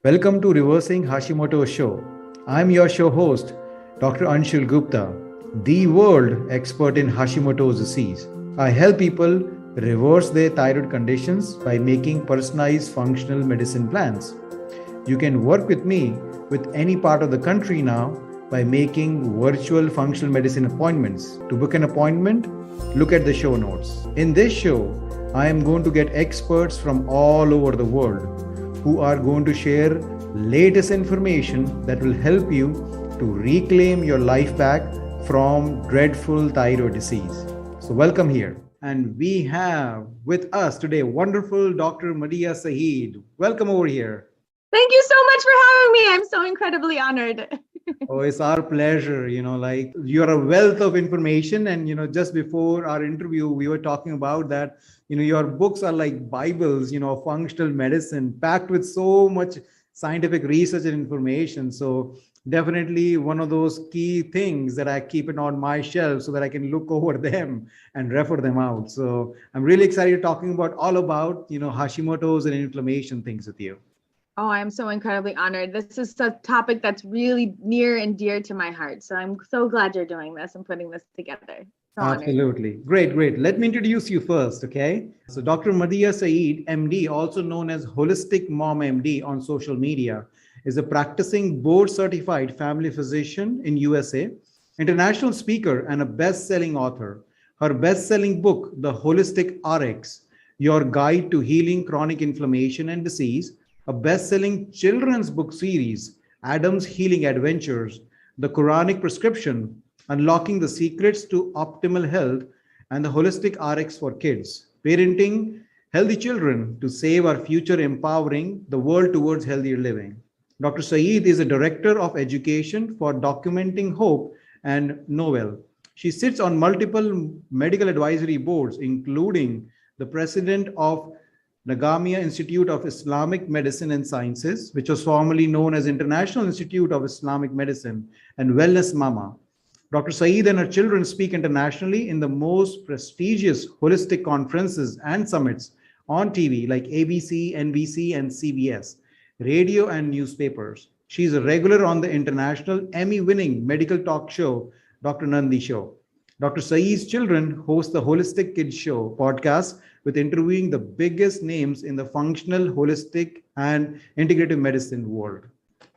Welcome to Reversing Hashimoto Show. I'm your show host, Dr. Anshul Gupta, the world expert in Hashimoto's disease. I help people reverse their thyroid conditions by making personalized functional medicine plans. You can work with me with any part of the country now by making virtual functional medicine appointments. To book an appointment, look at the show notes. In this show, I am going to get experts from all over the world who are going to share latest information that will help you to reclaim your life back from dreadful thyroid disease. So welcome here. And we have with us today wonderful Dr. Madiha Saeed. Welcome over here. Thank you so much for having me. I'm so incredibly honored. Oh, it's our pleasure. You're a wealth of information. And, just before our interview, we were talking about that, your books are like Bibles, functional medicine, packed with so much scientific research and information. So definitely one of those key things that I keep it on my shelf so that I can look over them and refer them out. So I'm really excited talking about all about, Hashimoto's and inflammation things with you. Oh, I'm so incredibly honored. This is a topic that's really near and dear to my heart. So I'm so glad you're doing this and putting this together. So Absolutely. Great. Let me introduce you first, okay? So Dr. Madiha Saeed, MD, also known as HolisticMom MD on social media, is a practicing board-certified family physician in USA, international speaker, and a best-selling author. Her best-selling book, The Holistic RX, Your Guide to Healing Chronic Inflammation and Disease, a best-selling children's book series, Adam's Healing Adventures, The Quranic Prescription, Unlocking the Secrets to Optimal Health, and the Holistic RX for Kids, Parenting Healthy Children to Save Our Future, Empowering the World Towards Healthier Living. Dr. Saeed is a Director of Education for Documenting Hope and KnoWEwell. She sits on multiple medical advisory boards, including the President of Nagamia Institute of Islamic Medicine and Sciences, which was formerly known as International Institute of Islamic Medicine, and Wellness Mama. Dr. Saeed and her children speak internationally in the most prestigious holistic conferences and summits on TV like ABC, NBC, and CBS, radio and newspapers. She's a regular on the international Emmy-winning medical talk show, Dr. Nandi Show. Dr. Saeed's children host the Holistic Kids Show podcast with interviewing the biggest names in the functional, holistic, and integrative medicine world.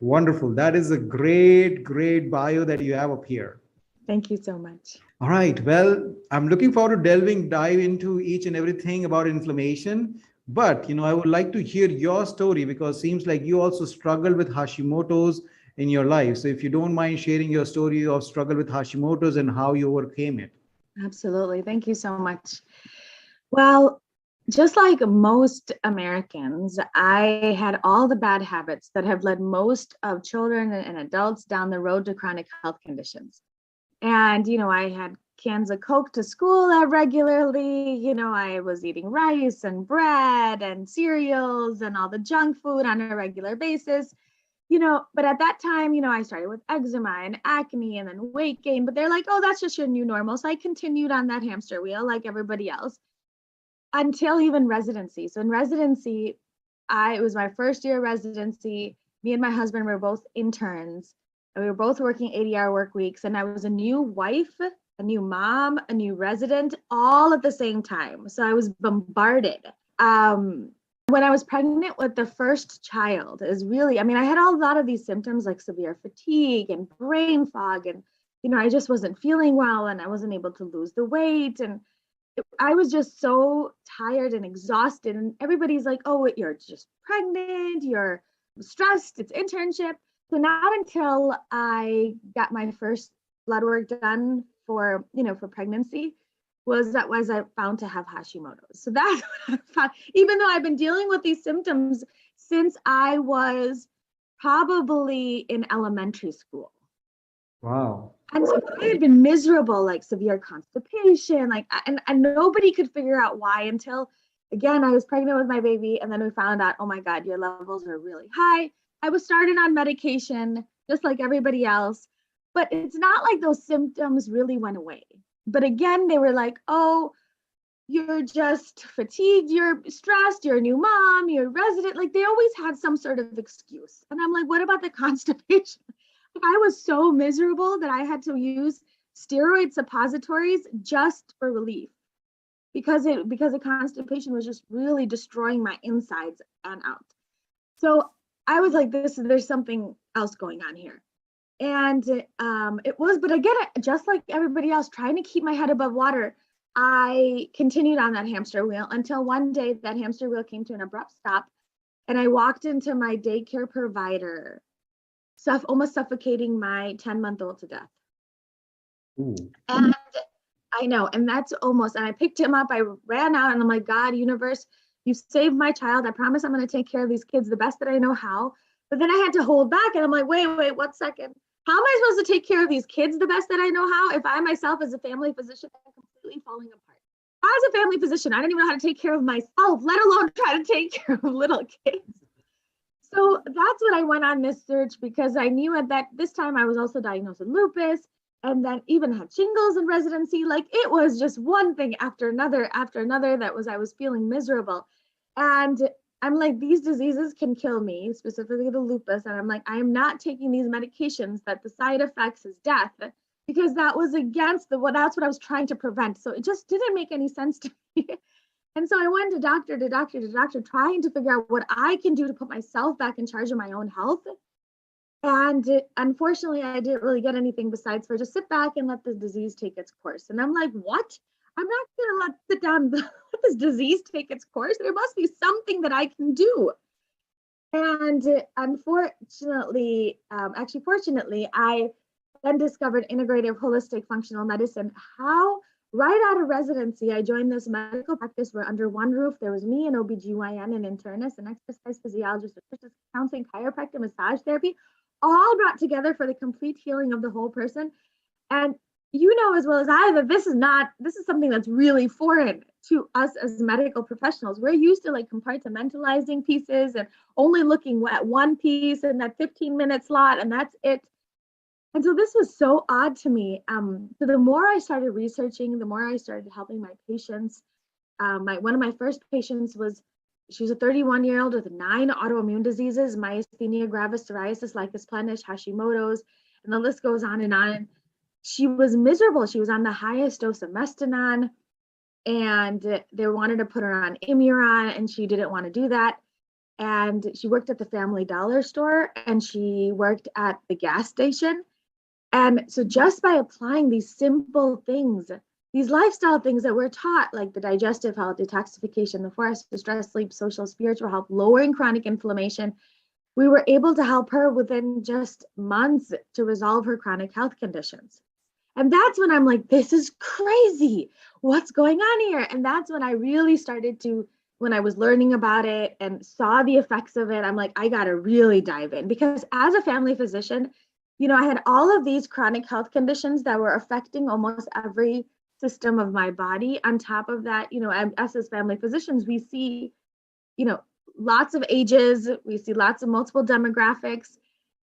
Wonderful. That is a great bio that you have up here. Thank you so much. All right. Well, I'm looking forward to dive into each and everything about inflammation. But, I would like to hear your story because it seems like you also struggled with Hashimoto's in your life. So if you don't mind sharing your story of struggle with Hashimoto's and how you overcame it. Absolutely. Thank you so much. Well, just like most Americans, I had all the bad habits that have led most of children and adults down the road to chronic health conditions. And, I had cans of Coke to school regularly. I was eating rice and bread and cereals and all the junk food on a regular basis. But at that time, I started with eczema and acne and then weight gain, but they're like, oh, that's just your new normal. So I continued on that hamster wheel like everybody else until even residency. So in residency, it was my first year of residency. Me and my husband were both interns and we were both working 80-hour work weeks. And I was a new wife, a new mom, a new resident, all at the same time. So I was bombarded. When I was pregnant with the first child is really, I had a lot of these symptoms like severe fatigue and brain fog. And, I just wasn't feeling well and I wasn't able to lose the weight. And I was just so tired and exhausted. And everybody's like, oh, you're just pregnant, you're stressed, it's internship. So not until I got my first blood work done for pregnancy was I found to have Hashimoto's. So that's what I found, even though I've been dealing with these symptoms since I was probably in elementary school. Wow. And so I had been miserable, like severe constipation, and nobody could figure out why until, again, I was pregnant with my baby. And then we found out, oh my God, your levels are really high. I was started on medication, just like everybody else, but it's not like those symptoms really went away. But again, they were like, oh, you're just fatigued, you're stressed, you're a new mom, you're a resident. Like they always had some sort of excuse. And I'm like, what about the constipation? Like I was so miserable that I had to use steroid suppositories just for relief because the constipation was just really destroying my insides and out. So I was like, there's something else going on here. And it was, but again, just like everybody else, trying to keep my head above water, I continued on that hamster wheel until one day that hamster wheel came to an abrupt stop. And I walked into my daycare provider, almost suffocating my 10-month-old to death. Ooh. And I know, and that's almost, and I picked him up, I ran out and I'm like, God, universe, you saved my child. I promise I'm going to take care of these kids the best that I know how. But then I had to hold back and I'm like, wait, 1 second. How am I supposed to take care of these kids the best that I know how if I myself as a family physician am completely falling apart? As a family physician, I don't even know how to take care of myself, let alone try to take care of little kids. So that's what I went on this search because I knew at this time I was also diagnosed with lupus and then even had shingles in residency. Like it was just one thing after another I was feeling miserable. And I'm like, these diseases can kill me, specifically the lupus. And I'm like, I am not taking these medications that the side effects is death because that was against that's what I was trying to prevent. So it just didn't make any sense to me. And so I went to doctor, trying to figure out what I can do to put myself back in charge of my own health. And unfortunately, I didn't really get anything besides for just sit back and let the disease take its course. And I'm like, what? I'm not going to let this disease take its course. There must be something that I can do. And fortunately, I then discovered integrative holistic functional medicine. How right out of residency, I joined this medical practice where under one roof, there was me, an OBGYN, an internist, an exercise physiologist, nutritionist, counseling, chiropractor, massage therapy, all brought together for the complete healing of the whole person. And you know as well as I that this is something that's really foreign to us as medical professionals. We're used to like compartmentalizing pieces and only looking at one piece in that 15-minute slot, and that's it. And so this was so odd to me. So the more I started researching, the more I started helping my patients. One of my first patients she was a 31-year-old with 9 autoimmune diseases: myasthenia gravis, psoriasis, lichen planus, Hashimoto's, and the list goes on and on. She was miserable. She was on the highest dose of Mestinon, and they wanted to put her on Immuron, and she didn't want to do that. And she worked at the Family Dollar store, and she worked at the gas station. And so just by applying these simple things, these lifestyle things that we're taught, like the digestive health, detoxification, the 4 S's for stress, sleep, social, spiritual health, lowering chronic inflammation, we were able to help her within just months to resolve her chronic health conditions. And that's when I'm like, this is crazy. What's going on here? And that's when I really started to, when I was learning about it and saw the effects of it, I'm like, I got to really dive in, because as a family physician, I had all of these chronic health conditions that were affecting almost every system of my body. On top of that, us as family physicians, we see, lots of ages, we see lots of multiple demographics.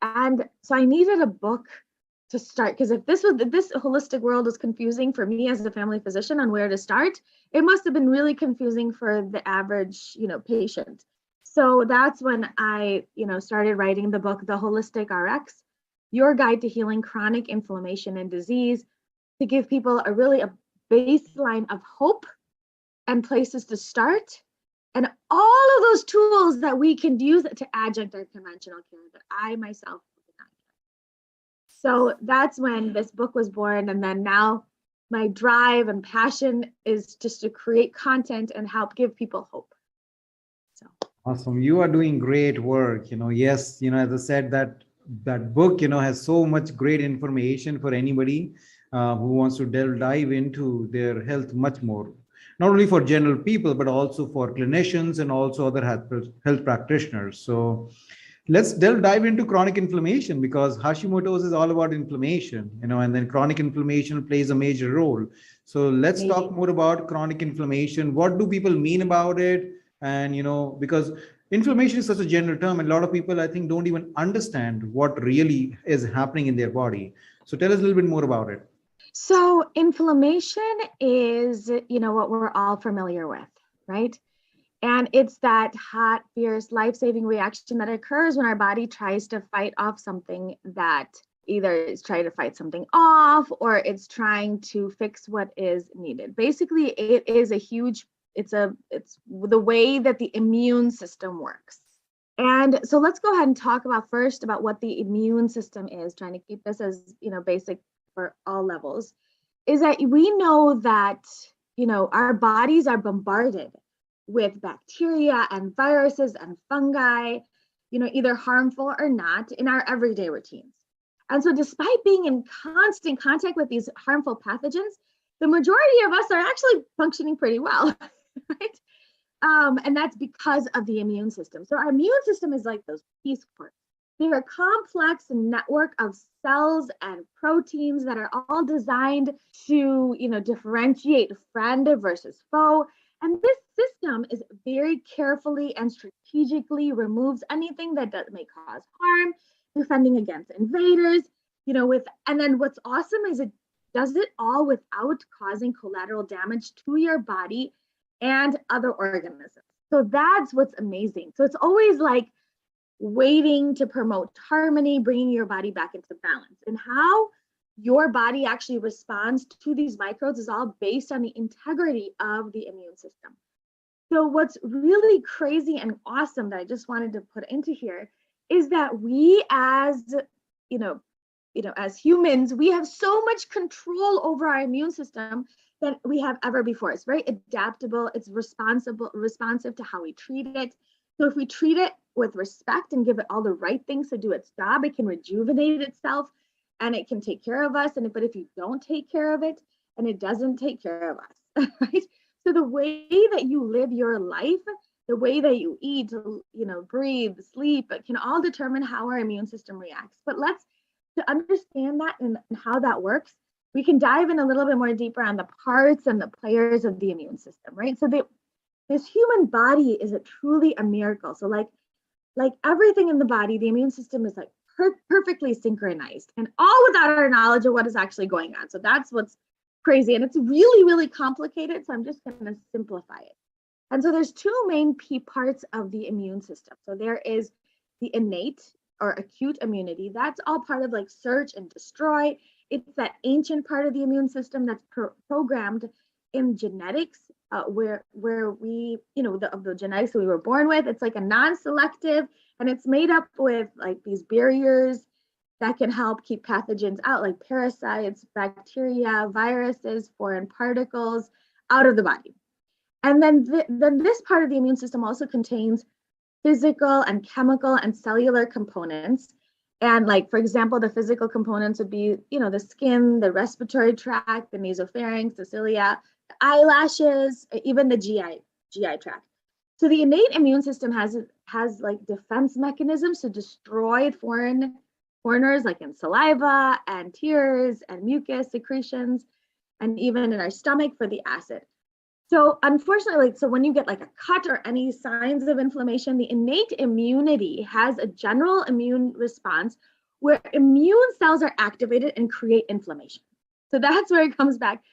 And so I needed a book to start, because if this holistic world was confusing for me as a family physician on where to start, it must have been really confusing for the average, patient. So that's when I, started writing the book, The Holistic RX, Your Guide to Healing Chronic Inflammation and Disease, to give people a baseline of hope and places to start, and all of those tools that we can use to adjunct our conventional care that I myself did not get. So that's when this book was born. And then now my drive and passion is just to create content and help give people hope. So awesome. You are doing great work. Yes, as I said, that book, has so much great information for anybody who wants to dive into their health much more. Not only for general people, but also for clinicians and also other health practitioners. So let's dive into chronic inflammation, because Hashimoto's is all about inflammation, and then chronic inflammation plays a major role. So let's talk more about chronic inflammation. What do people mean about it? And, because inflammation is such a general term, and a lot of people, I think, don't even understand what really is happening in their body. So tell us a little bit more about it. So inflammation is, what we're all familiar with, right? And it's that hot, fierce, life-saving reaction that occurs when our body tries to fight off something that either is trying to fight something off or it's trying to fix what is needed. Basically, it is it's the way that the immune system works. And so let's go ahead and talk about what the immune system is, trying to keep this as, basic for all levels, is that we know that, our bodies are bombarded with bacteria and viruses and fungi, either harmful or not, in our everyday routines. And so despite being in constant contact with these harmful pathogens, the majority of us are actually functioning pretty well, right? And that's because of the immune system. So our immune system is like those Peace Corps. They're a complex network of cells and proteins that are all designed to, differentiate friend versus foe. And this system is very carefully and strategically removes anything that may cause harm, defending against invaders, and then what's awesome is it does it all without causing collateral damage to your body and other organisms. So that's what's amazing. So it's always like waiting to promote harmony, bringing your body back into balance. And how your body actually responds to these microbes is all based on the integrity of the immune system. So what's really crazy and awesome that I just wanted to put into here is that we as, as humans, we have so much control over our immune system than we have ever before. It's very adaptable. It's responsive to how we treat it. So if we treat it with respect and give it all the right things to do its job, it can rejuvenate itself and it can take care of us. But if you don't take care of it, and it doesn't take care of us, right? So the way that you live your life, the way that you eat, breathe, sleep, it can all determine how our immune system reacts. But to understand that and how that works, we can dive in a little bit more deeper on the parts and the players of the immune system, right? So this human body is truly a miracle. So like everything in the body, the immune system is like perfectly synchronized, and all without our knowledge of what is actually going on. So that's what's crazy, and it's really, really complicated. So I'm just going to simplify it. And so there's two main key parts of the immune system. So there is the innate or acute immunity. That's all part of like search and destroy. It's that ancient part of the immune system that's programmed in genetics, where we, of the genetics that we were born with. It's like a non-selective, and it's made up with like these barriers that can help keep pathogens out, like parasites, bacteria, viruses, foreign particles out of the body. And then this part of the immune system also contains physical and chemical and cellular components. And like, for example, the physical components would be, the skin, the respiratory tract, the nasopharynx, the cilia, the eyelashes, even the GI tract. So the innate immune system has like defense mechanisms to destroy foreigners, like in saliva and tears and mucus secretions, and even in our stomach for the acid. So unfortunately, so when you get like a cut or any signs of inflammation, the innate immunity has a general immune response where immune cells are activated and create inflammation. So that's where it comes back.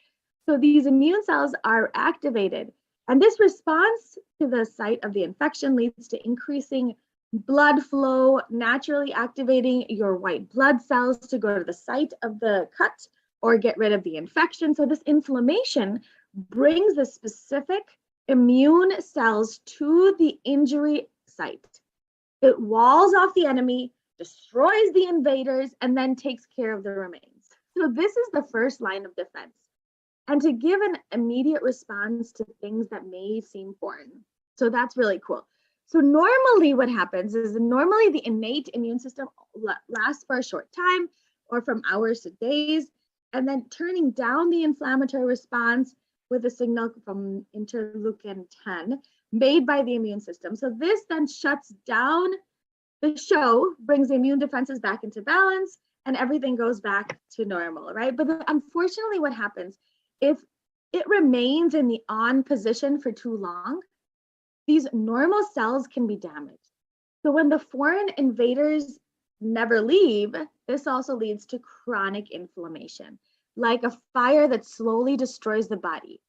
So these immune cells are activated, and this response to the site of the infection leads to increasing blood flow, naturally activating your white blood cells to go to the site of the cut or get rid of the infection. So this inflammation brings the specific immune cells to the injury site. It walls off the enemy, destroys the invaders, and then takes care of the remains. So this is the first line of defense. And to give an immediate response to things that may seem foreign. So that's really cool. So normally what happens is the innate immune system lasts for a short time or from hours to days, and then turning down the inflammatory response with a signal from interleukin 10 made by the immune system. So this then shuts down the show, brings the immune defenses back into balance, and everything goes back to normal, right? But unfortunately, what happens if it remains in the on position for too long, these normal cells can be damaged. So when the foreign invaders never leave, this also leads to chronic inflammation. like a fire that slowly destroys the body.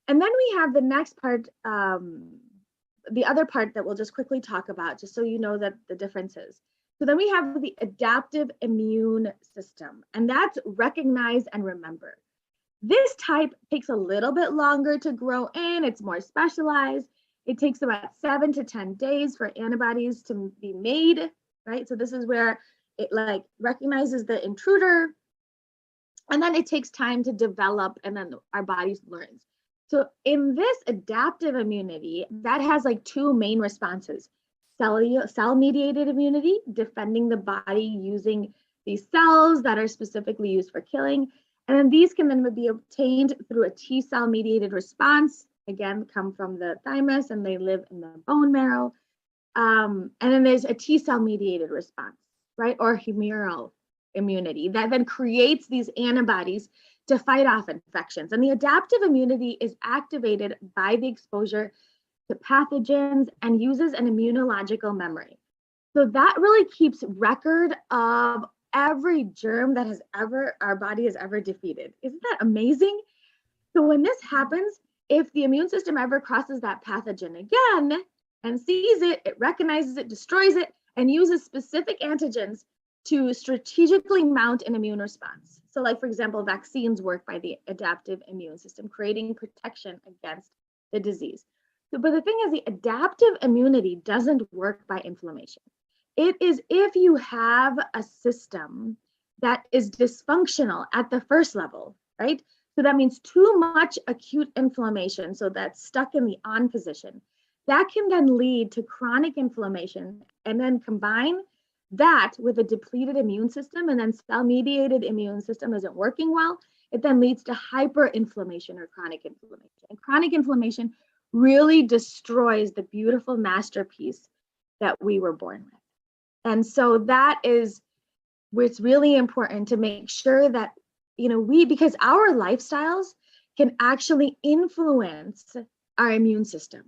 And then we have the next part, the other part that we'll just quickly talk about, just so you know that the differences. So then we have the adaptive immune system, and that's recognize and remember. This type takes a little bit longer to grow in. It's more specialized. It takes about 7 to 10 days for antibodies to be made, right? So this is where it like recognizes the intruder, and then it takes time to develop, and then our body learns. So in this adaptive immunity, that has like two main responses: cell-mediated immunity, defending the body using these cells that are specifically used for killing. And then these can then be obtained through a T cell mediated response, again, come from the thymus and they live in the bone marrow. And then there's a T cell mediated response, right? Or humoral immunity that then creates these antibodies to fight off infections. And the adaptive immunity is activated by the exposure to pathogens and uses an immunological memory. So that really keeps record of every germ that our body has ever defeated. Isn't that amazing? So when this happens, if the immune system ever crosses that pathogen again and sees it, it recognizes it, destroys it, and uses specific antigens to strategically mount an immune response. So like, for example, vaccines work by the adaptive immune system, creating protection against the disease. But the thing is, the adaptive immunity doesn't work by inflammation. It is if you have a system that is dysfunctional at the first level, right? So that means too much acute inflammation, so that's stuck in the on position. That can then lead to chronic inflammation, and then combine that with a depleted immune system, and then cell-mediated immune system isn't working well, it then leads to hyperinflammation or chronic inflammation. And chronic inflammation really destroys the beautiful masterpiece that we were born with. And so that is where it's really important to make sure that, because our lifestyles can actually influence our immune system.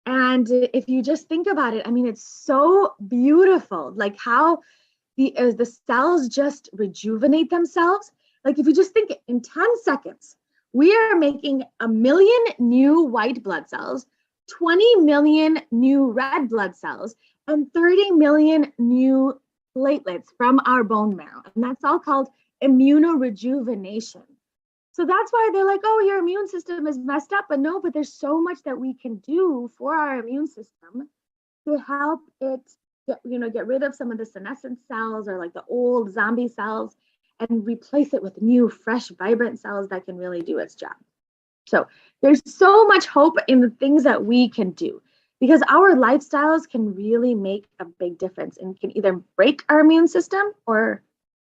And if you just think about it, I mean, it's so beautiful, like how the cells just rejuvenate themselves. Like if you just think in 10 seconds, we are making 1 million new white blood cells, 20 million new red blood cells, and 30 million new platelets from our bone marrow. And that's all called immunorejuvenation. So that's why they're like, oh, your immune system is messed up. But no, but there's so much that we can do for our immune system to help it get rid of some of the senescent cells or like the old zombie cells and replace it with new, fresh, vibrant cells that can really do its job. So there's so much hope in the things that we can do, because our lifestyles can really make a big difference and can either break our immune system or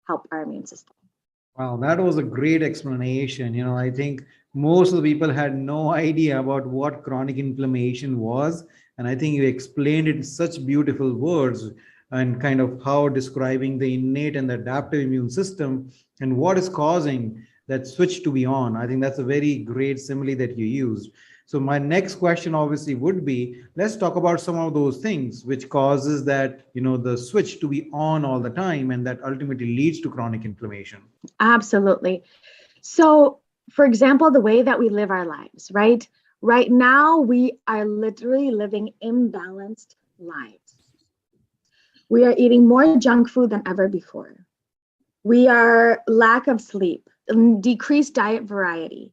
help our immune system. Wow, that was a great explanation. I think most of the people had no idea about what chronic inflammation was. And I think you explained it in such beautiful words, and kind of how describing the innate and the adaptive immune system and what is causing that switch to be on. I think that's a very great simile that you used. So my next question obviously would be, let's talk about some of those things which causes that, the switch to be on all the time, and that ultimately leads to chronic inflammation. Absolutely. So for example, the way that we live our lives, right? Right now, we are literally living imbalanced lives. We are eating more junk food than ever before. We are lack of sleep, decreased diet variety.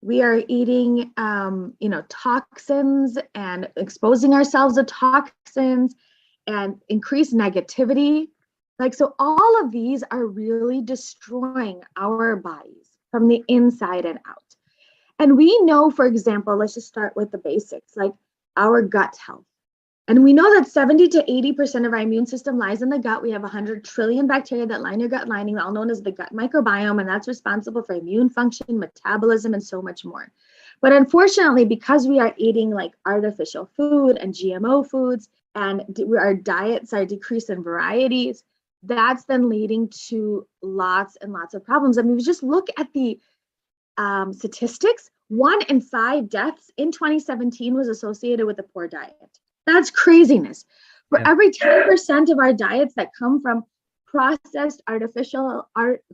We are eating, toxins and exposing ourselves to toxins and increased negativity. So all of these are really destroying our bodies from the inside and out. And we know, for example, let's just start with the basics, like our gut health. And we know that 70 to 80% of our immune system lies in the gut. We have 100 trillion bacteria that line your gut lining, all known as the gut microbiome, and that's responsible for immune function, metabolism, and so much more. But unfortunately, because we are eating like artificial food and GMO foods, and our diets are decreased in varieties, that's then leading to lots and lots of problems. I mean, we just look at the statistics. 1 in 5 deaths in 2017 was associated with a poor diet. That's craziness. For every 10% of our diets that come from processed, artificial,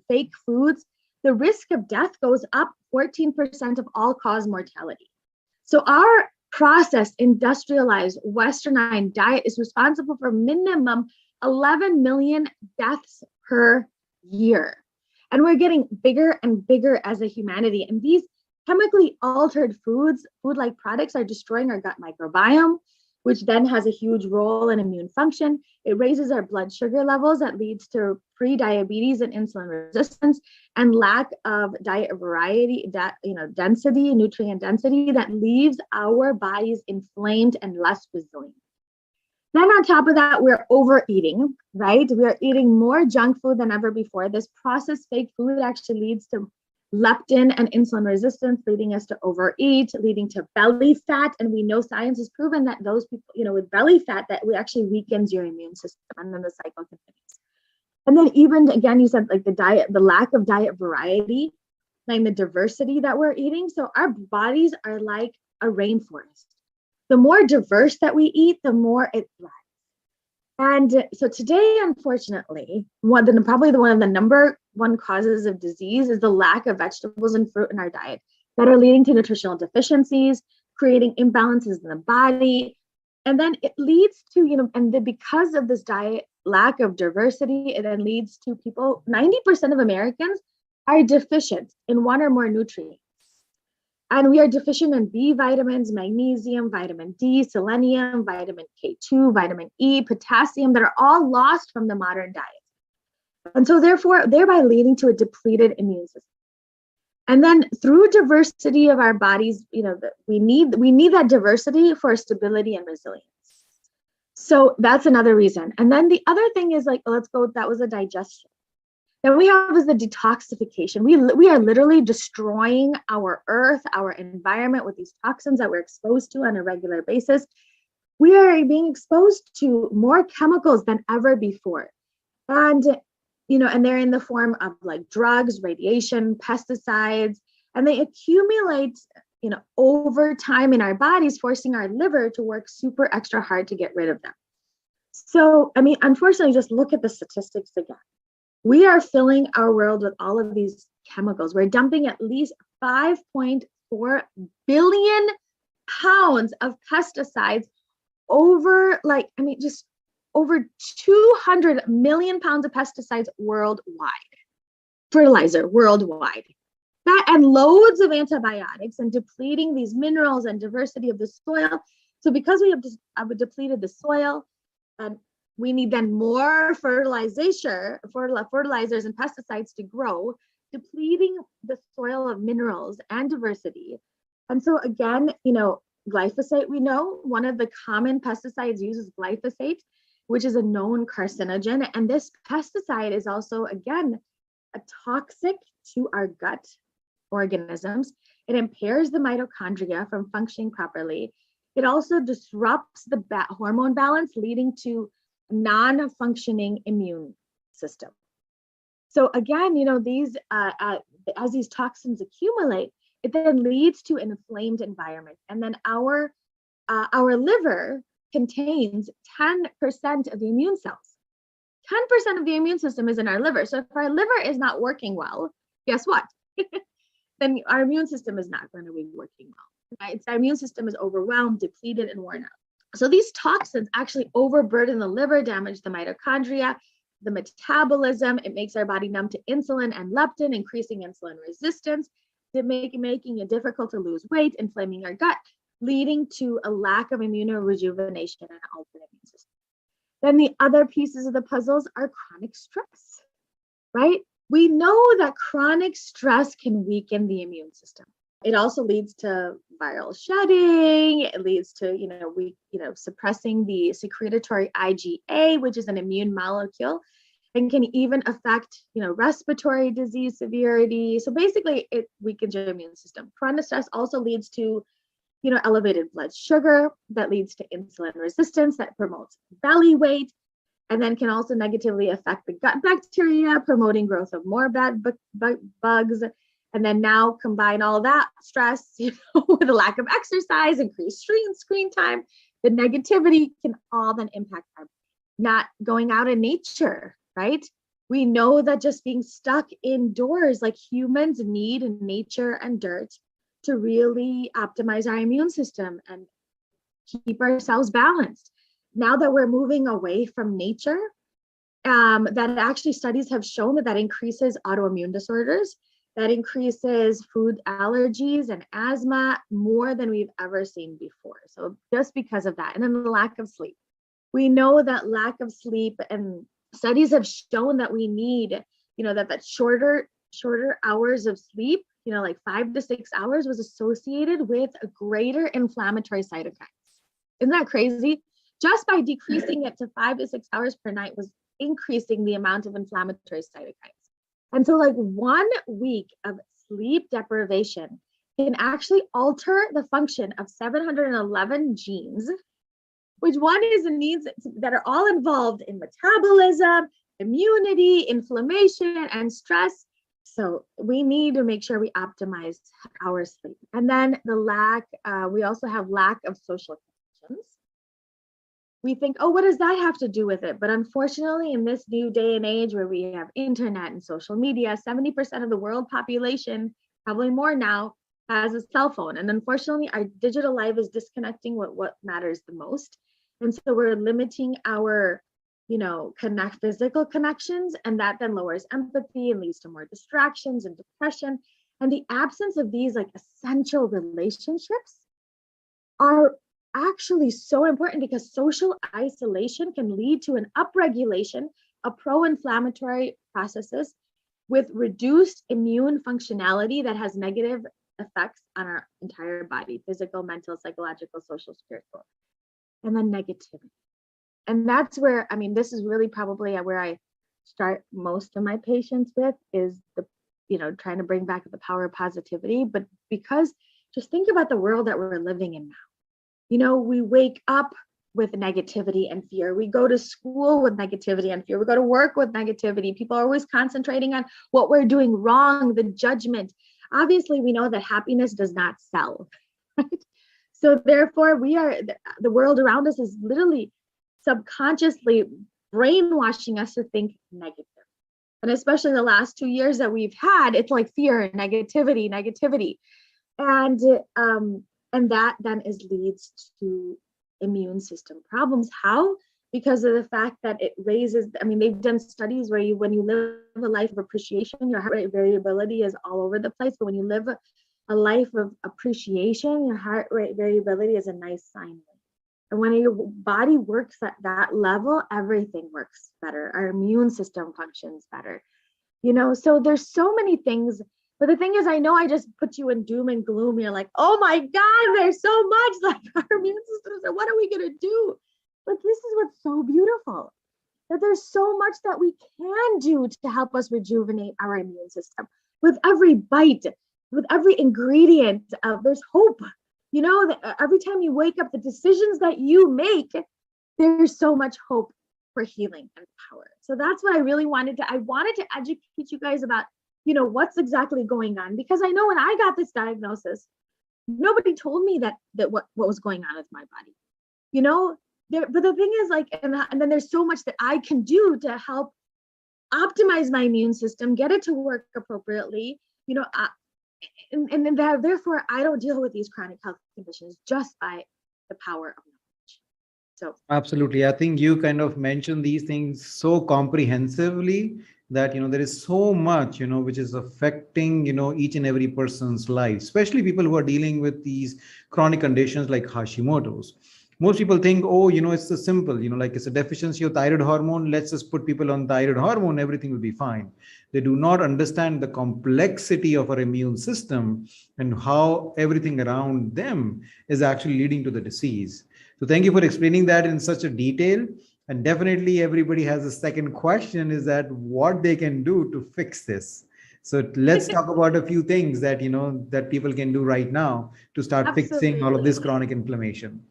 fake foods, the risk of death goes up 14% of all-cause mortality. So our processed, industrialized, westernized diet is responsible for minimum 11 million deaths per year. And we're getting bigger and bigger as a humanity. And these chemically altered foods, food-like products, are destroying our gut microbiome, which then has a huge role in immune function. It raises our blood sugar levels. That leads to pre-diabetes and insulin resistance, and lack of diet variety, density, nutrient density, that leaves our bodies inflamed and less resilient. Then on top of that, we're overeating, right? We are eating more junk food than ever before. This processed fake food actually leads to leptin and insulin resistance, leading us to overeat, leading to belly fat. And we know science has proven that those people, with belly fat, that we actually weakens your immune system, and then the cycle continues. And then even again, you said like the lack of diet variety, like the diversity that we're eating. So our bodies are like a rainforest. The more diverse that we eat, the more it thrives. And so today, unfortunately, probably one of the number one causes of disease is the lack of vegetables and fruit in our diet that are leading to nutritional deficiencies, creating imbalances in the body. And then it leads to, because of this diet lack of diversity, it then leads to 90% of Americans are deficient in one or more nutrients. And we are deficient in B vitamins, magnesium, vitamin D, selenium, vitamin K2, vitamin E, potassium, that are all lost from the modern diet. And so thereby leading to a depleted immune system. And then through diversity of our bodies, we need that diversity for stability and resilience. So that's another reason. And then the other thing is that was a digestion. Then we have is the detoxification. We are literally destroying our earth, our environment with these toxins that we're exposed to on a regular basis. We are being exposed to more chemicals than ever before. And, and they're in the form of like drugs, radiation, pesticides, and they accumulate, over time in our bodies, forcing our liver to work super extra hard to get rid of them. So, unfortunately, just look at the statistics again. We are filling our world with all of these chemicals. We're dumping at least 5.4 billion pounds of pesticides just over 200 million pounds of pesticides worldwide, fertilizer worldwide. That and loads of antibiotics, and depleting these minerals and diversity of the soil. So because we have depleted the soil, and we need then more fertilizers and pesticides to grow, depleting the soil of minerals and diversity. And so again, glyphosate, we know one of the common pesticides used is glyphosate, which is a known carcinogen. And this pesticide is also, again, a toxic to our gut organisms. It impairs the mitochondria from functioning properly. It also disrupts the hormone balance, leading to non-functioning immune system. So again, these as these toxins accumulate, it then leads to an inflamed environment. And then our liver contains 10% of the immune cells. 10% of the immune system is in our liver. So if our liver is not working well, guess what? Then our immune system is not going to be working well. Right? So our immune system is overwhelmed, depleted, and worn out. So these toxins actually overburden the liver, damage the mitochondria, the metabolism. It makes our body numb to insulin and leptin, increasing insulin resistance, making it difficult to lose weight, inflaming our gut, leading to a lack of immunorejuvenation and altered immune system. Then the other pieces of the puzzles are chronic stress, right? We know that chronic stress can weaken the immune system. It also leads to viral shedding. It leads to, suppressing the secretory IgA, which is an immune molecule, and can even affect, respiratory disease severity. So basically, it weakens your immune system. Chronic stress also leads to, elevated blood sugar that leads to insulin resistance that promotes belly weight, and then can also negatively affect the gut bacteria, promoting growth of more bad bugs. And then now combine all that stress, with a lack of exercise, increased screen time, the negativity can all then impact our not going out in nature, right? We know that just being stuck indoors, like humans need nature and dirt to really optimize our immune system and keep ourselves balanced. Now that we're moving away from nature, that actually studies have shown that increases autoimmune disorders, that increases food allergies and asthma more than we've ever seen before. So just because of that. And then the lack of sleep. We know that lack of sleep, and studies have shown that we need, that shorter hours of sleep, like 5 to 6 hours, was associated with a greater inflammatory cytokines. Isn't that crazy? Just by decreasing it to 5 to 6 hours per night was increasing the amount of inflammatory cytokines. And so like 1 week of sleep deprivation can actually alter the function of 711 genes, which one is the needs that are all involved in metabolism, immunity, inflammation, and stress. So we need to make sure we optimize our sleep. And then we also have lack of social connections. We think, oh, what does that have to do with it? But unfortunately, in this new day and age where we have internet and social media, 70% of the world population, probably more now, has a cell phone. And unfortunately, our digital life is disconnecting with what matters the most. And so we're limiting our, physical connections, and that then lowers empathy and leads to more distractions and depression. And the absence of these like essential relationships are actually so important, because social isolation can lead to an upregulation of pro-inflammatory processes with reduced immune functionality that has negative effects on our entire body: physical, mental, psychological, social, spiritual. And then negativity. And that's where, this is really probably where I start most of my patients with, is trying to bring back the power of positivity. But because just think about the world that we're living in now. We wake up with negativity and fear. We go to school with negativity and fear. We go to work with negativity. People are always concentrating on what we're doing wrong, the judgment. Obviously, we know that happiness does not sell, right? So therefore, the world around us is literally subconsciously brainwashing us to think negative. And especially the last 2 years that we've had, it's like fear, negativity. And that then leads to immune system problems. How? Because of the fact that it raises, they've done studies where when you live a life of appreciation, your heart rate variability is all over the place. But when you live a life of appreciation, your heart rate variability is a nice sign. And when your body works at that level, everything works better. Our immune system functions better. So there's so many things. But the thing is, I know I just put you in doom and gloom. You're like, oh my God, there's so much, like our immune system. So what are we going to do? But this is what's so beautiful, that there's so much that we can do to help us rejuvenate our immune system. With every bite, with every ingredient, there's hope. That every time you wake up, the decisions that you make, there's so much hope for healing and power. So that's what I really wanted to educate you guys about, what's exactly going on. Because I know when I got this diagnosis, nobody told me that what was going on with my body, but the thing is, like, and then there's so much that I can do to help optimize my immune system, get it to work appropriately, and therefore I don't deal with these chronic health conditions just by the power of knowledge. So absolutely, I think you kind of mentioned these things so comprehensively that there is so much which is affecting each and every person's life, especially people who are dealing with these chronic conditions like Hashimoto's. Most people think, oh, it's so simple, like it's a deficiency of thyroid hormone. Let's just put people on thyroid hormone. Everything will be fine. They do not understand the complexity of our immune system and how everything around them is actually leading to the disease. So thank you for explaining that in such a detail. And definitely everybody has a second question, is that what they can do to fix this. So let's talk about a few things that, that people can do right now to start fixing all of this chronic inflammation.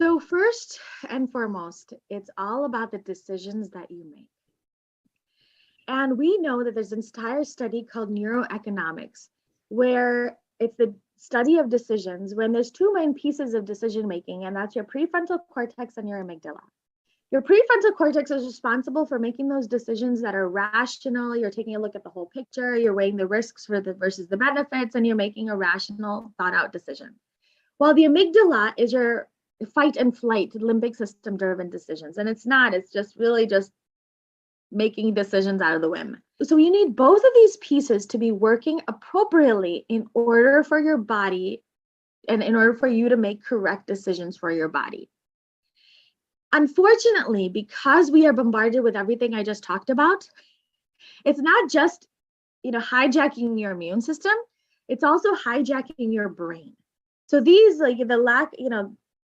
So first and foremost, it's all about the decisions that you make. And we know that there's an entire study called neuroeconomics, where it's the study of decisions when there's two main pieces of decision making, and that's your prefrontal cortex and your amygdala. Your prefrontal cortex is responsible for making those decisions that are rational. You're taking a look at the whole picture, you're weighing the risks versus the benefits, and you're making a rational, thought out decision. While the amygdala is your fight and flight, limbic system driven decisions. And it's not, it's just really just making decisions out of the whim. So you need both of these pieces to be working appropriately in order for your body and in order for you to make correct decisions for your body. Unfortunately, because we are bombarded with everything I just talked about, it's not just, hijacking your immune system, it's also hijacking your brain. So these, like the lack,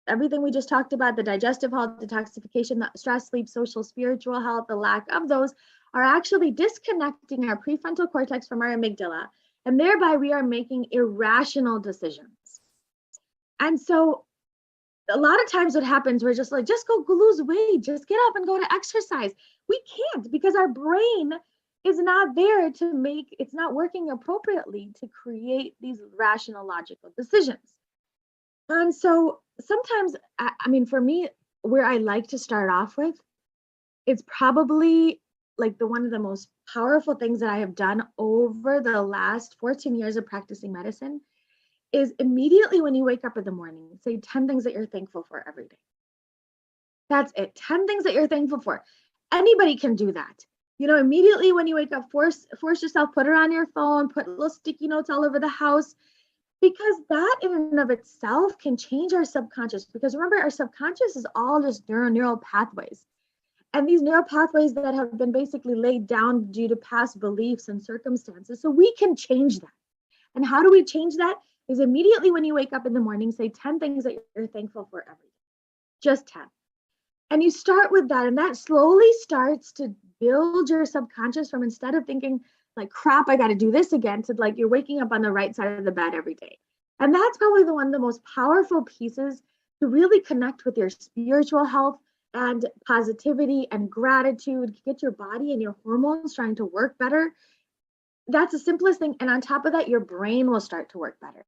everything we just talked about, the digestive health, detoxification, the stress, sleep, social, spiritual health, the lack of those are actually disconnecting our prefrontal cortex from our amygdala. And thereby we are making irrational decisions. And so a lot of times what happens, we're just like, just go lose weight, just get up and go to exercise. We can't, because our brain is not there it's not working appropriately to create these rational, logical decisions. And so sometimes, for me, where I like to start off with, it's probably like one of the most powerful things that I have done over the last 14 years of practicing medicine is immediately when you wake up in the morning, say 10 things that you're thankful for every day. That's it. 10 things that you're thankful for. Anybody can do that. Immediately when you wake up, force yourself, put it on your phone, put little sticky notes all over the house, because that in and of itself can change our subconscious. Because remember, our subconscious is all just neural pathways. And these neural pathways that have been basically laid down due to past beliefs and circumstances. So we can change that. And how do we change that? Is immediately when you wake up in the morning, say 10 things that you're thankful for every day. Just 10. And you start with that, and that slowly starts to build your subconscious from, instead of thinking like, crap, I got to do this again, to like you're waking up on the right side of the bed every day. And that's probably one of the most powerful pieces to really connect with your spiritual health and positivity and gratitude, get your body and your hormones trying to work better. That's the simplest thing. And on top of that, your brain will start to work better.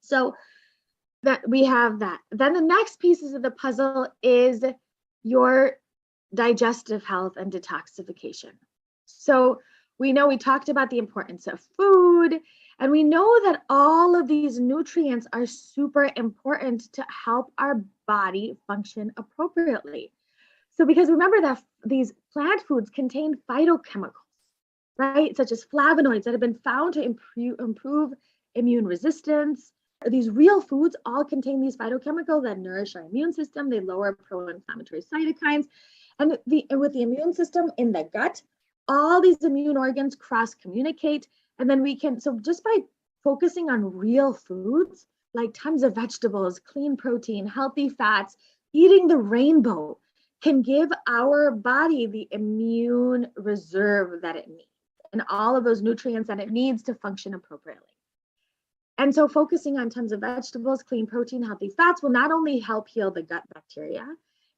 So that we have that. Then the next pieces of the puzzle is your digestive health and detoxification. So we talked about the importance of food, and we know that all of these nutrients are super important to help our body function appropriately. So because remember that these plant foods contain phytochemicals, right? Such as flavonoids that have been found to improve immune resistance. These real foods all contain these phytochemicals that nourish our immune system. They lower pro-inflammatory cytokines. And with the immune system in the gut, all these immune organs cross-communicate. And then so just by focusing on real foods, like tons of vegetables, clean protein, healthy fats, eating the rainbow can give our body the immune reserve that it needs and all of those nutrients that it needs to function appropriately. And so focusing on tons of vegetables, clean protein, healthy fats will not only help heal the gut bacteria,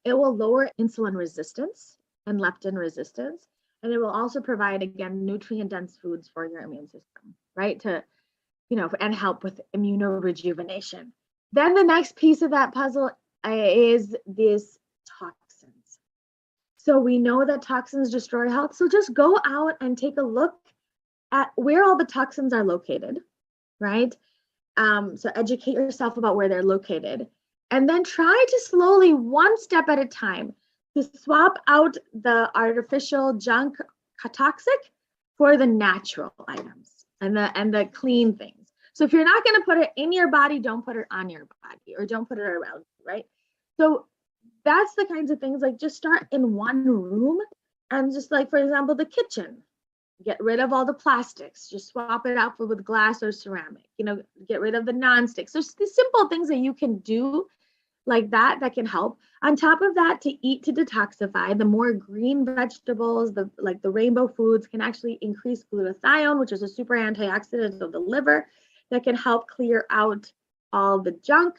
it will lower insulin resistance and leptin resistance. And it will also provide, again, nutrient-dense foods for your immune system, right? And help with immunorejuvenation. Then the next piece of that puzzle is this toxins. So we know that toxins destroy health. So just go out and take a look at where all the toxins are located, right? So educate yourself about where they're located. And then try to slowly, one step at a time, to swap out the artificial junk toxic for the natural items and the clean things. So if you're not going to put it in your body, don't put it on your body, or don't put it around you, right? So that's the kinds of things, like just start in one room, and just like, for example, the kitchen, get rid of all the plastics, just swap it out with glass or ceramic, get rid of the nonstick. So these simple things that you can do like that can help. On top of that, to eat to detoxify, the more green vegetables, the rainbow foods, can actually increase glutathione, which is a super antioxidant of the liver that can help clear out all the junk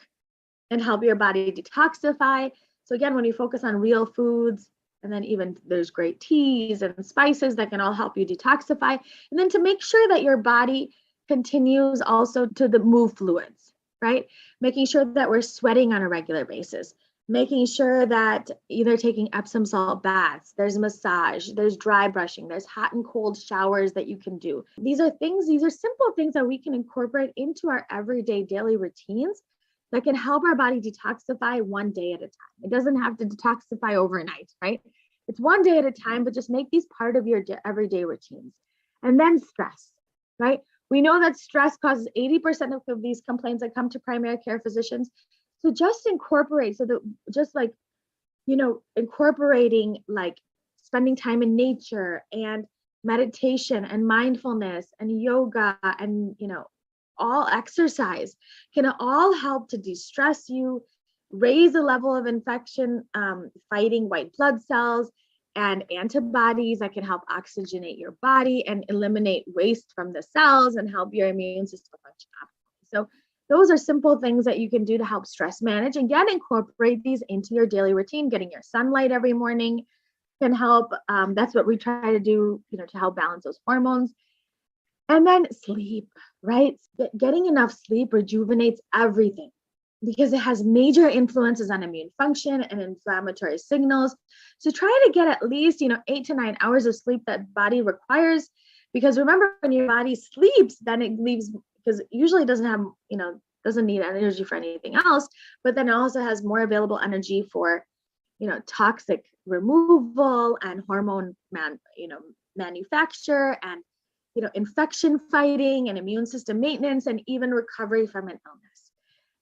and help your body detoxify. So again, when you focus on real foods, and then even there's great teas and spices that can all help you detoxify. And then to make sure that your body continues also to move fluids, right? Making sure that we're sweating on a regular basis. making sure that either taking Epsom salt baths, there's massage, there's dry brushing, there's hot and cold showers that you can do. These are simple things that we can incorporate into our everyday daily routines that can help our body detoxify one day at a time. It doesn't have to detoxify overnight, right? It's one day at a time, but just make these part of your everyday routines. And then stress, right? We know that stress causes 80% of these complaints that come to primary care physicians. So just incorporate, incorporating like spending time in nature and meditation and mindfulness and yoga and, all exercise can all help to de-stress you, raise the level of infection, fighting white blood cells and antibodies that can help oxygenate your body and eliminate waste from the cells and help your immune system function optimally. So those are simple things that you can do to help stress manage. Again, incorporate these into your daily routine. Getting your sunlight every morning can help. That's what we try to do, to help balance those hormones. And then sleep, right? Getting enough sleep rejuvenates everything because it has major influences on immune function and inflammatory signals. So try to get at least, 8 to 9 hours of sleep that body requires. Because remember, when your body sleeps, then it leaves, because it usually doesn't need energy for anything else, but then it also has more available energy for, toxic removal and hormone manufacture and, infection fighting and immune system maintenance and even recovery from an illness.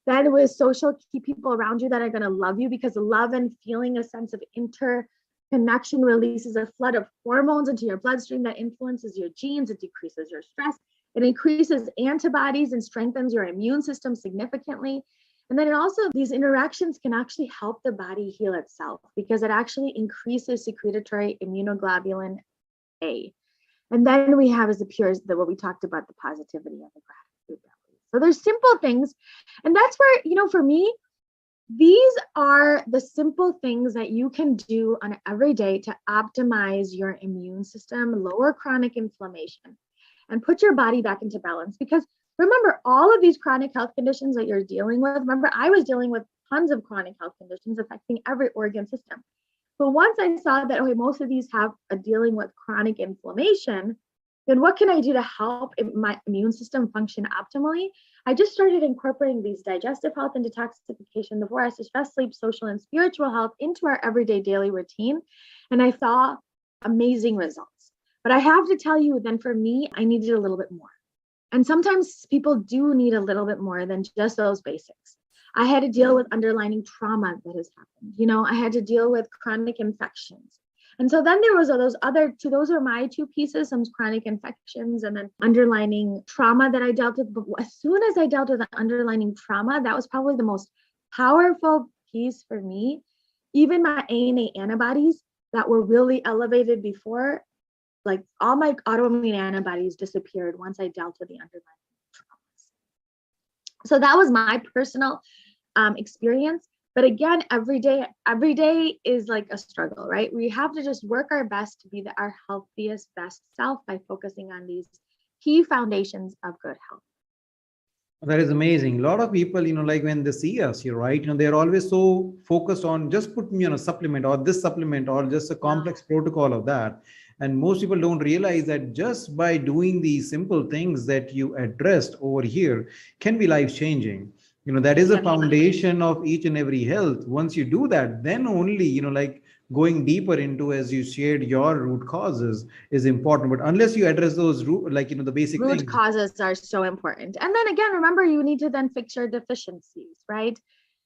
Then with social, keep people around you that are going to love you, because love and feeling a sense of interconnection releases a flood of hormones into your bloodstream that influences your genes. It decreases your stress. It increases antibodies and strengthens your immune system significantly. And then these interactions can actually help the body heal itself because it actually increases secretory immunoglobulin A. And then we have what we talked about, the positivity of the gratitude. So there's simple things. And that's where, for me, these are the simple things that you can do on every day to optimize your immune system, lower chronic inflammation, and put your body back into balance. Because remember, all of these chronic health conditions that you're dealing with, remember, I was dealing with tons of chronic health conditions affecting every organ system. But once I saw that, most of these have a dealing with chronic inflammation, then what can I do to help my immune system function optimally? I just started incorporating these digestive health and detoxification, the 4 S's, stress, sleep, social, and spiritual health into our everyday daily routine. And I saw amazing results. But I have to tell you, then for me, I needed a little bit more. And sometimes people do need a little bit more than just those basics. I had to deal with underlying trauma that has happened. I had to deal with chronic infections. And so then there was those other two, those are my two pieces, some chronic infections and then underlying trauma that I dealt with. But as soon as I dealt with the underlying trauma, that was probably the most powerful piece for me. Even my ANA antibodies that were really elevated before, like all my autoimmune antibodies disappeared once I dealt with the underlying traumas. So that was my personal experience. But again, every day is like a struggle, right? We have to just work our best to be our healthiest, best self by focusing on these key foundations of good health. That is amazing. A lot of people, like when they see us here, right? They're always so focused on just put me on a supplement or this supplement or just a complex protocol of that. And most people don't realize that just by doing these simple things that you addressed over here can be life-changing. That is a foundation of each and every health. Once you do that, then only, like going deeper into, as you shared, your root causes is important. But unless you address those the basic root things, causes are so important. And then again, remember, you need to then fix your deficiencies, right?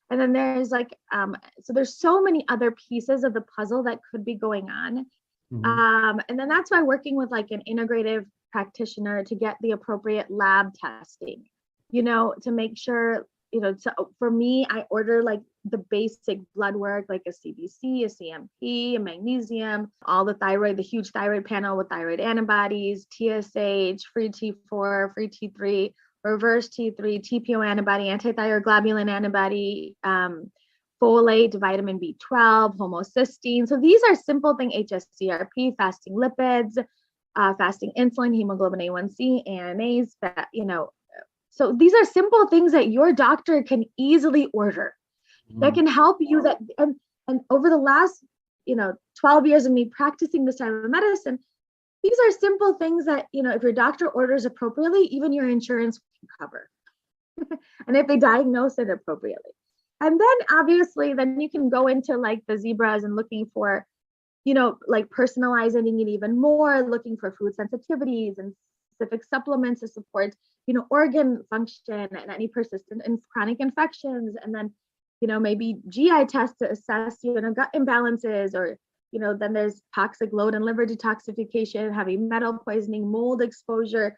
And then there's so there's so many other pieces of the puzzle that could be going on. Mm-hmm. And then that's why working with an integrative practitioner to get the appropriate lab testing, to make sure, so for me, I order the basic blood work, like a CBC, a CMP, a magnesium, all the thyroid, the huge thyroid panel with thyroid antibodies, TSH, free T4, free T3, reverse T3, TPO antibody, antithyroid globulin antibody, folate, vitamin B12, homocysteine. So these are simple things, HSCRP, fasting lipids, fasting insulin, hemoglobin A1C, ANAs, So these are simple things that your doctor can easily order. that can help you. And over the last 12 years of me practicing this type of medicine, these are simple things that, if your doctor orders appropriately, even your insurance can cover. And if they diagnose it appropriately. And then obviously, then you can go into like the zebras and looking for, like personalizing it even more, looking for food sensitivities and specific supplements to support, organ function and any persistent and chronic infections. And then, maybe GI tests to assess, gut imbalances, or, then there's toxic load and liver detoxification, heavy metal poisoning, mold exposure,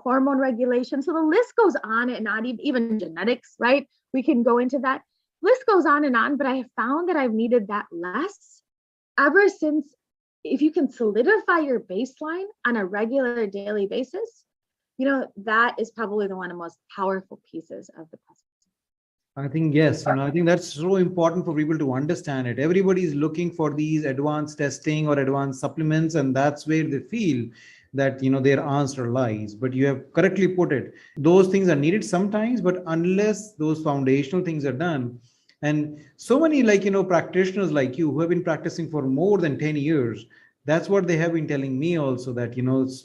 hormone regulation. So the list goes on, and not even genetics, right? We can go into that. List goes on and on, but I have found that I've needed that less ever since. If you can solidify your baseline on a regular daily basis, that is probably one of the most powerful pieces of the puzzle. I think, yes, I think that's so important for people to understand it. Everybody's looking for these advanced testing or advanced supplements, and that's where they feel that, their answer lies. But you have correctly put it. Those things are needed sometimes, but unless those foundational things are done, and so many practitioners like you who have been practicing for more than 10 years, that's what they have been telling me also, that,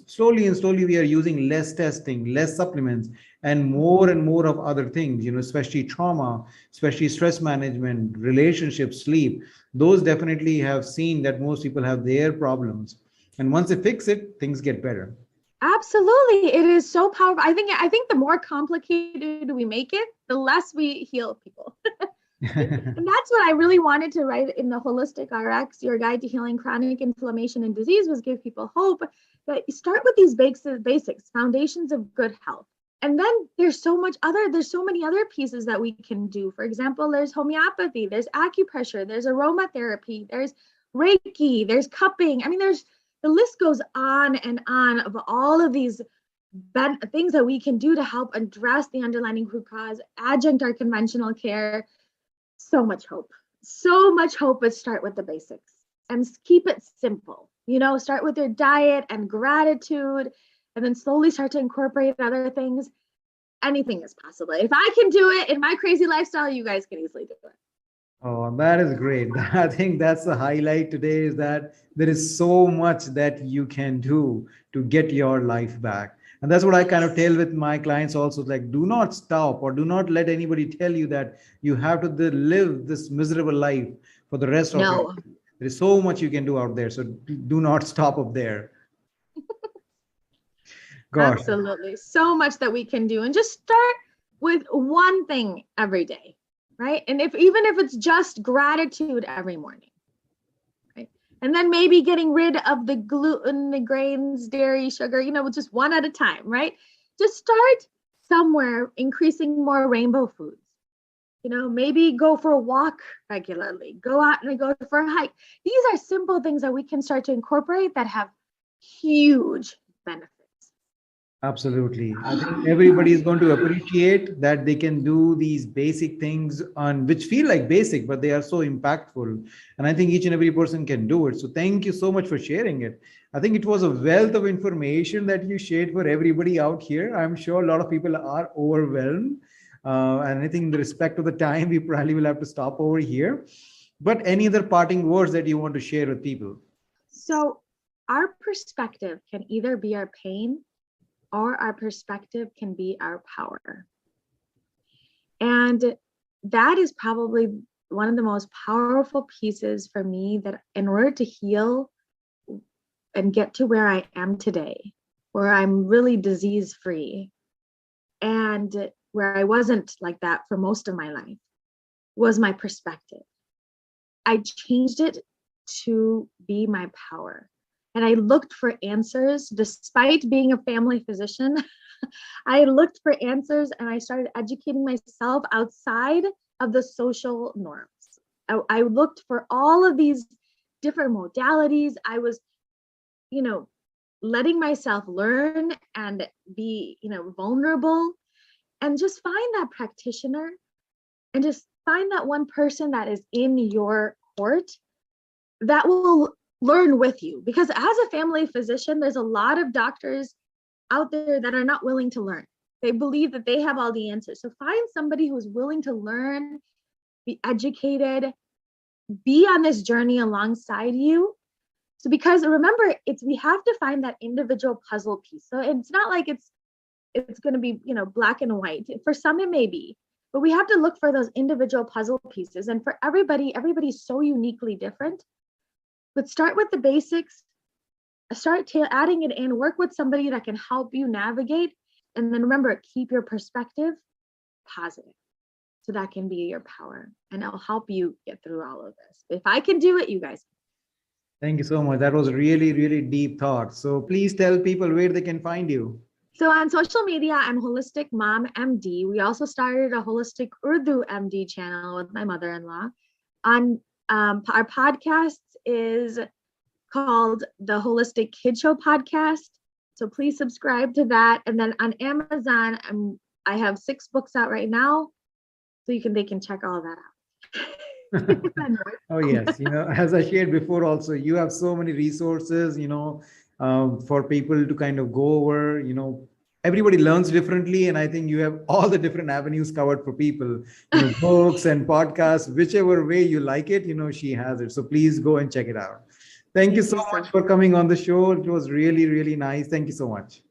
slowly and slowly we are using less testing, less supplements, and more of other things, especially trauma, especially stress management, relationships, sleep. Those definitely have seen that most people have their problems. And once they fix it, things get better. Absolutely. It is so powerful. I think the more complicated we make it, the less we heal people. And that's what I really wanted to write in the Holistic RX, Your Guide to Healing Chronic Inflammation and Disease, was give people hope that you start with these basics, foundations of good health. And then there's so many other pieces that we can do. For example, there's homeopathy, there's acupressure, there's aromatherapy, there's Reiki, there's cupping. I mean, the list goes on and on of all of these things that we can do to help address the underlying root cause, adjunct our conventional care. So much hope, but start with the basics and keep it simple. Start with your diet and gratitude, and then slowly start to incorporate other things. Anything is possible. If I can do it in my crazy lifestyle, you guys can easily do it. Oh, that is great. I think that's the highlight today, is that there is so much that you can do to get your life back. And that's what I kind of tell with my clients also, like, do not stop, or do not let anybody tell you that you have to live this miserable life for the rest of your life. There is so much you can do out there. So do not stop up there. Gosh. Absolutely. So much that we can do, and just start with one thing every day, right? And even if it's just gratitude every morning, right? And then maybe getting rid of the gluten, the grains, dairy, sugar, just one at a time, right? Just start somewhere, increasing more rainbow foods. Maybe go for a walk regularly, go out and go for a hike. These are simple things that we can start to incorporate that have huge benefits. Absolutely. I think everybody is going to appreciate that they can do these basic things on which feel like basic, but they are so impactful. And I think each and every person can do it. So thank you so much for sharing it. I think it was a wealth of information that you shared for everybody out here. I'm sure a lot of people are overwhelmed. And I think in the respect of the time, we probably will have to stop over here. But any other parting words that you want to share with people? So our perspective can either be our pain, or our perspective can be our power. And that is probably one of the most powerful pieces for me, that in order to heal and get to where I am today, where I'm really disease-free, and where I wasn't like that for most of my life, was my perspective. I changed it to be my power. And I looked for answers, despite being a family physician. I looked for answers, and I started educating myself outside of the social norms. I looked for all of these different modalities. I was, letting myself learn and be, vulnerable, and just find that practitioner, and just find that one person that is in your court that will learn with you. Because as a family physician, there's a lot of doctors out there that are not willing to learn. They believe that they have all the answers. So find somebody who's willing to learn be educated, be on this journey alongside you. So because remember, we have to find that individual puzzle piece. So it's not like it's going to be, black and white. For some it may be, but we have to look for those individual puzzle pieces. And for everybody's so uniquely different. But start with the basics, start adding it in, work with somebody that can help you navigate. And then remember, keep your perspective positive. So that can be your power, and it'll help you get through all of this. If I can do it, you guys. Thank you so much. That was really, really deep thought. So please tell people where they can find you. So on social media, I'm Holistic Mom MD. We also started a Holistic Urdu MD channel with my mother-in-law. On our podcast is called the Holistic Kid Show podcast. So please subscribe to that. And then on Amazon, I have 6 books out right now, so they can check all that out. Oh yes, as I shared before, also you have so many resources, for people to kind of go over. Everybody learns differently, and I think you have all the different avenues covered for people. Books and podcasts, whichever way you like it. She has it. So please go and check it out. Thank you so much for coming on the show. It was really, really nice. Thank you so much.